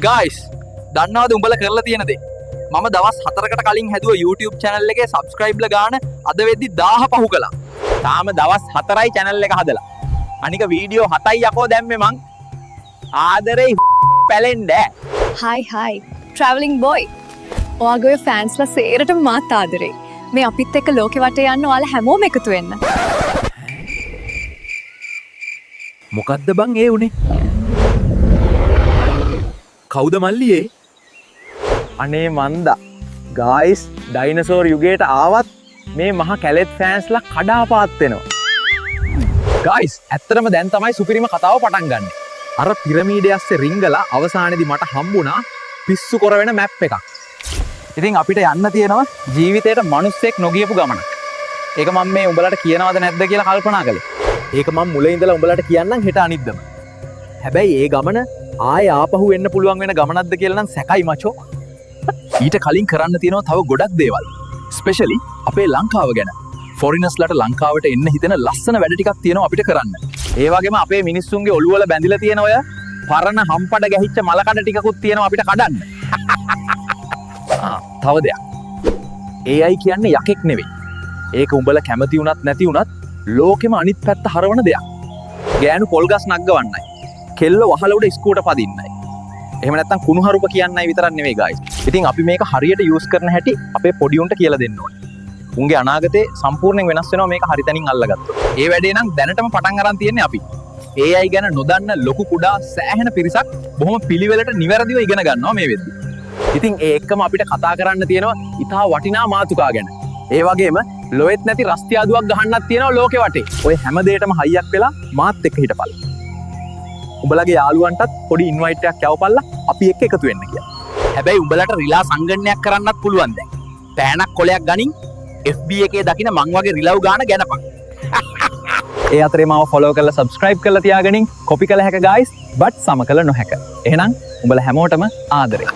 Guys දන්නවද උඹලා කරලා තියෙන දේ? මම දවස් 4කට කලින් හැදුව YouTube channel එකේ subscribe ලා ගාන අද වෙද්දි 1000 පහු කළා. තාම දවස් 4යි channel එක හදලා. අනික වීඩියෝ 7යි යකෝ දැම්මේ මං. ආදරේ පැලෙන්න. hi traveling boy. ඔයාගේ fans ලා සේරටම මාත් ආදරේ. මේ අපිත් එක්ක ලෝකෙ වටේ යන්න ඔයාලා හැමෝම එකතු වෙන්න. මොකද්ද බං ඒ උනේ? කවුද මල්ලියේ? අනේ මන්දා ගායිස් ඩයිනසෝර් යුගයට ආවත් මේ මහ කැලෙත් ෆෑන්ස්ලා කඩාපාත් වෙනවා. ගයිස් ඇත්තටම දැන් තමයි සුපිරිම කතාව පටන් ගන්න. අර පිරමීඩය ඇස්සේ රිංගලා අවසානයේදී මට හම්බුණා පිස්සු කර වෙන මැප් එකක්. ඉතින් අපිට යන්න තියෙනවා ජීවිතේට මිනිස්සෙක් නොගියපු ගමනක්. ඒක මම මේ උඹලට කියනවද නැද්ද කියලා කල්පනා කළේ. ඒක මම මුලින් ඉඳලා උඹලට කියන්නම් හෙට අනිද්දම. හැබැයි ඒ ගමන ආයේ ආපහු එන්න පුළුවන් වෙන ගමනක්ද කියලා නම් සැකයි මචෝ. ඊට කලින් කරන්න තියෙනවා තව ගොඩක් දේවල්. ස්පෙෂලි අපේ ලංකාව ගැන. ෆොරිනර්ස්ලාට ලංකාවට එන්න හිතෙන ලස්සන වැඩ ටිකක් තියෙනවා අපිට කරන්න. ඒ වගේම අපේ මිනිස්සුන්ගේ ඔළුව වල බැඳිලා තියෙන ඔය පරණ හම්පඩ ගැහිච්ච මලකඩ ටිකකුත් තියෙනවා අපිට කඩන්න. තව දෙයක්. AI කියන්නේ යකෙක් නෙවෙයි. ඒක උඹලා කැමති වුණත් නැති වුණත් ලෝකෙම අනිත් පැත්ත හරවන දෙයක්. ගෑනු පොල් ගස් නග්ගවන්නයි. කෙල්ල වහල උඩ ඉස්කෝට පදින්නයි. එහෙම නැත්නම් කුණුහරුප කියන්නයි විතරක් නෙවෙයි ගයිස්. ඉතින් අපි මේක හරියට යූස් කරන හැටි අපේ පොඩි උන්ට කියලා දෙන්න ඕනේ. උන්ගේ අනාගතේ සම්පූර්ණයෙන් වෙනස් වෙනවා මේක හරි තැනින් අල්ලගත්තොත්. ඒ වැඩේ නම් දැනටම පටන් අරන් තියන්නේ අපි. AI ගැන නොදන්න ලොකු කුඩා සෑහෙන පිරිසක් බොහොම පිළිවෙලට නිවැරදිව ඉගෙන ගන්නවා මේ වෙද්දි. ඉතින් ඒ එක්කම අපිට කතා කරන්න තියෙනවා ඉතා වටිනා මාතෘකා ගැන. ඒ වගේම ලොවෙත් නැති රස්තියාදුවක් ගහන්නත් තියෙනවා ලෝකෙ වටේ. ඔය හැම දෙයකටම හයියක් වෙලා මාත් එක්ක හිටපල්. උඹලගේ යාළුවන්ටත් පොඩි ඉන්වයිට් එකක් යවපල්ලා අපි එක්ක එකතු වෙන්න කියලා. හැබැයි උඹලට රිලා සංගණනයක් කරන්නත් පුළුවන් දැන්. පෑනක් කොලයක් ගනින් FB එකේ දකින්න මං වගේ රිලව් ගාන ගැනපන්. ඒ අතරේ මාව ෆලෝ කරලා සබ්ස්ක්‍රයිබ් කරලා තියාගනින් කොපි කළ හැක ගායිස් බට් සම කළ නොහැක. එහෙනම් උඹලා හැමෝටම ආදරේ.